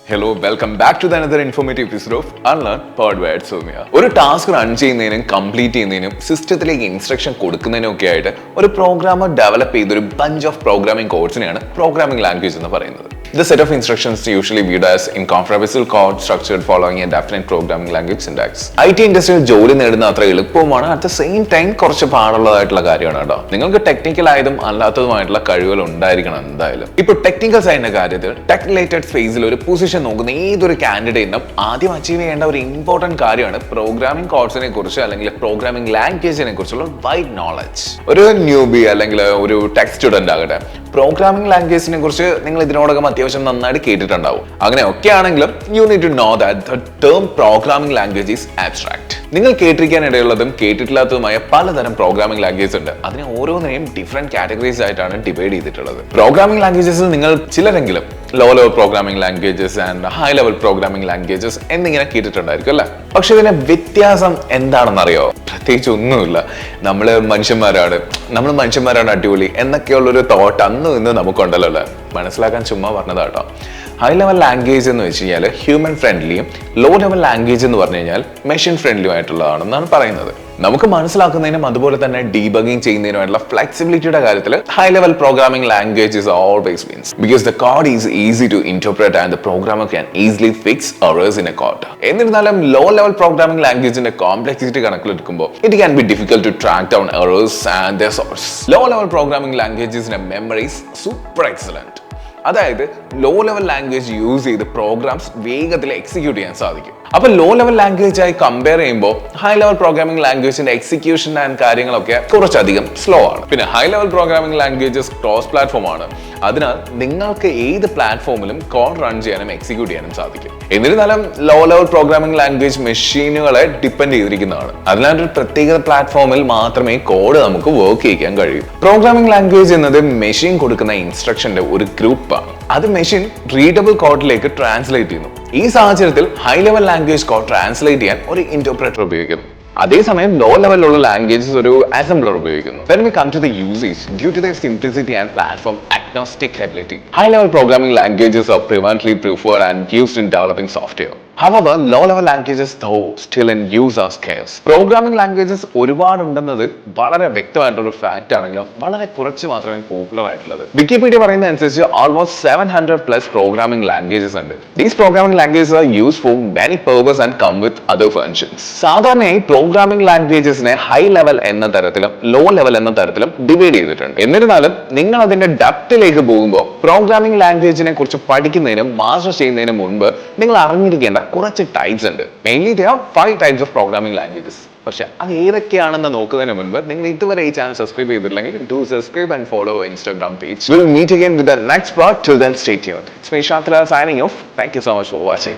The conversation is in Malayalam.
Hello, welcome back to another informative episode of Unlearn powered by Soumya. ഒരു ടാസ്ക് റൺ ചെയ്യുന്നതിനും കംപ്ലീറ്റ് ചെയ്യുന്നതിനും സിസ്റ്റത്തിലേക്ക് ഇൻസ്ട്രക്ഷൻ കൊടുക്കുന്നതിനും ഒക്കെ ആയിട്ട് ഒരു പ്രോഗ്രാമർ ഡെവലപ്പ് ചെയ്തൊരു ബഞ്ച് ഓഫ് പ്രോഗ്രാമിംഗ് കോഡ്സിനെയാണ് പ്രോഗ്രാമിംഗ് ലാംഗ്വേജ് എന്ന് പറയുന്നത്. The set of instructions usually viewed as incomprehensible code structured following a definite programming language syntax. IT ഇൻഡസ്ട്രിയിൽ ജോലി നേടുന്ന അത്ര എളുപ്പവുമാണ്, അറ്റ് ദ സെയിം ടൈം കുറച്ച് പാടുള്ളതായിട്ടുള്ള കാര്യമാണ് കേട്ടോ. നിങ്ങൾക്ക് ടെക്നിക്കൽ ആയതും അല്ലാത്തതുമായിട്ടുള്ള കഴിവുകൾ ഉണ്ടായിരിക്കണം എന്തായാലും. ഇപ്പൊ ടെക്നിക്കൽ സൈഡിന്റെ കാര്യത്തിൽ ടെക് റിലേറ്റഡ് ഫേസിൽ ഒരു പൊസിഷൻ നോക്കുന്ന ഏതൊരു കാൻഡിഡേറ്റിനും ആദ്യം അച്ചീവ് ചെയ്യേണ്ട ഒരു ഇമ്പോർട്ടന്റ് കാര്യമാണ് പ്രോഗ്രാമിംഗ് കോഡ്സിനെ കുറിച്ച് അല്ലെങ്കിൽ പ്രോഗ്രാമിംഗ് ലാംഗ്വേജിനെ കുറിച്ചുള്ള വൈഡ് നോളജ്. ഒരു ന്യൂബി അല്ലെങ്കിൽ ഒരു ടെക് സ്റ്റുഡന്റ് ആകട്ടെ, പ്രോഗ്രാമിംഗ് ലാംഗ്വേജിനെ കുറിച്ച് നിങ്ങൾ ഇതിനോടകം അത്യാവശ്യം നന്നായിട്ട് കേട്ടിട്ടുണ്ടാവും. അങ്ങനെ ഒക്കെ ആണെങ്കിലും you need to know that the term programming language is abstract. നിങ്ങൾ കേട്ടിരിക്കാൻ ഇടയുള്ളതും കേട്ടിട്ടില്ലാത്തതുമായ പലതരം പ്രോഗ്രാമിംഗ് ലാംഗ്വേജ് ഉണ്ട്. അതിനെ ഓരോന്നിനെയും ഡിഫറെന്റ് കാറ്റഗറീസ് ആയിട്ടാണ് ഡിവൈഡ് ചെയ്തിട്ടുള്ളത്. പ്രോഗ്രാമിംഗ് ലാംഗ്വേജസിൽ നിങ്ങൾ ചിലരെങ്കിലും low level programming languages and high level programming languages എന്നിങ്ങനെ കേട്ടിട്ടുണ്ടായിരിക്കും അല്ലേ? പക്ഷെ ഇതിന്റെ വ്യത്യാസം എന്താണെന്നറിയോ? പ്രത്യേകിച്ച് ഒന്നുമില്ല. നമ്മൾ മനുഷ്യന്മാരാണ് അടിപൊളി എന്നൊക്കെയുള്ളൊരു തോട്ട് അന്നും ഇന്ന് നമുക്കുണ്ടല്ലോ അല്ലേ? മനസ്സിലാക്കാൻ ചുമ്മാ പറഞ്ഞതാട്ടോ. ഹൈ ലെവൽ ലാംഗ്വേജ് എന്ന് വെച്ച് കഴിഞ്ഞാൽ ഹ്യൂമൻ ഫ്രണ്ട്ലിയും ലോ ലെവൽ ലാംഗ്വേജ് എന്ന് പറഞ്ഞു കഴിഞ്ഞാൽ മെഷീൻ ഫ്രണ്ട്ലിയും ആയിട്ടുള്ളതാണെന്നാണ് പറയുന്നത്. നമുക്ക് മനസ്സിലാക്കുന്നതിനും അതുപോലെ തന്നെ ഡീബഗിങ് ചെയ്യുന്നതിനുമായിട്ടുള്ള ഫ്ലെക്സിബിലിറ്റിയുടെ കാര്യത്തിൽ high level programming language is always wins because the code is easy to interpret and the programmer can easily fix errors in a code. എന്നിരുന്നാലും ലോ ലെവൽ പ്രോഗ്രാമിംഗ് ലാംഗ്വേജിന്റെ കോംപ്ലക്സിറ്റി കണക്കിലെടുക്കുമ്പോൾ it can be difficult to track down errors and their source. Low level programming ലാംഗ്വേജസിന്റെ മെമ്മറി is super excellent. അതായത് ലോ ലെവൽ ലാംഗ്വേജ് യൂസ് ചെയ്ത് പ്രോഗ്രാംസ് വേഗത്തിൽ എക്സിക്യൂട്ട് ചെയ്യാൻ സാധിക്കും. അപ്പൊ ലോ ലെവൽ ലാംഗ്വേജ് ആയി കമ്പയർ ചെയ്യുമ്പോൾ ഹൈ ലെവൽ പ്രോഗ്രാമിംഗ് ലാംഗ്വേജിന്റെ എക്സിക്യൂഷൻ ആൻഡ് കാര്യങ്ങളൊക്കെ കുറച്ചധികം സ്ലോ ആണ്. പിന്നെ high level programming languages cross platform ആണ്. അതിനാൽ നിങ്ങൾക്ക് ഏത് പ്ലാറ്റ്ഫോമിലും കോഡ് റൺ ചെയ്യാനും എക്സിക്യൂട്ട് ചെയ്യാനും സാധിക്കും. എന്നിരുന്നാലും ലോ ലെവൽ പ്രോഗ്രാമിംഗ് ലാംഗ്വേജ് മെഷീനുകളെ ഡിപ്പെൻഡ് ചെയ്തിരിക്കുന്നതാണ്. അതിനാൽ ഒരു പ്രത്യേക പ്ലാറ്റ്ഫോമിൽ മാത്രമേ കോഡ് നമുക്ക് വർക്ക് ചെയ്യിക്കാൻ കഴിയൂ. പ്രോഗ്രാമിംഗ് ലാംഗ്വേജ് എന്നത് മെഷീൻ കൊടുക്കുന്ന ഇൻസ്ട്രക്ഷന്റെ ഒരു ഗ്രൂപ്പാണ്. അത് മെഷീൻ റീഡബിൾ കോഡിലേക്ക് ട്രാൻസ്ലേറ്റ് ചെയ്യുന്നു. ഈ സാഹചര്യത്തിൽ high level language code translate ചെയ്യാൻ ഒരു ഇന്റർപ്രറ്റർ ഉപയോഗിക്കുന്നു. അതേസമയം ലോ ലെവലിലുള്ള ലാംഗ്വേജസ് ഒരു അസംബ്ലർ ഉപയോഗിക്കുന്നു. When we come to the usage, due to their simplicity and platform agnostic ability, high level programming languages are prevalently preferred and used in developing software. However, low level languages though still in use are scarce. Programming languages ഒരുപാട് ഉണ്ടെന്നത് വളരെ വ്യക്തമായിട്ടൊരു ഫാക്ട് ആണെങ്കിലും വളരെ കുറച്ച് മാത്രമേ പോപ്പുലർ ആയിട്ടുള്ളത്. വിക്കിപീഡിയ പറയുന്ന അനുസരിച്ച് ഓൾമോസ്റ്റ് 700+ പ്രോഗ്രാമിംഗ് ലാംഗ്വേജസ് ഉണ്ട്. These programming languages are used for many purpose and come with other functions. സാധാരണയായി പ്രോഗ്രാമിംഗ് ലാംഗ്വേജസിനെ ഹൈ ലെവൽ എന്ന തരത്തിലും ലോ ലെവൽ എന്ന തരത്തിലും ഡിവൈഡ് ചെയ്തിട്ടുണ്ട്. എന്നിരുന്നാലും നിങ്ങൾ അതിന്റെ ഡെപ്തിലേക്ക് പോകുമ്പോൾ പ്രോഗ്രാമിംഗ് ലാംഗ്വേജിനെ കുറിച്ച് പഠിക്കുന്നതിനും മാസ്റ്റർ ചെയ്യുന്നതിന് മുൻപ് നിങ്ങൾ അറിഞ്ഞിരിക്കേണ്ട കുറച്ച് ടൈപ്സ് ഉണ്ട്. Mainly there are 5 types of programming languages. പക്ഷെ അത് ഏതൊക്കെയാണെന്ന് നോക്കുന്നതിന് മുൻപ് നിങ്ങൾ ഇതുവരെ ഈ ചാനൽ സബ്സ്ക്രൈബ് ചെയ്തിട്ടില്ലെങ്കിൽ do subscribe and follow our Instagram page. We'll meet again with the next part. Till then, stay tuned. It's me Shantala signing off. Thank you so much for watching.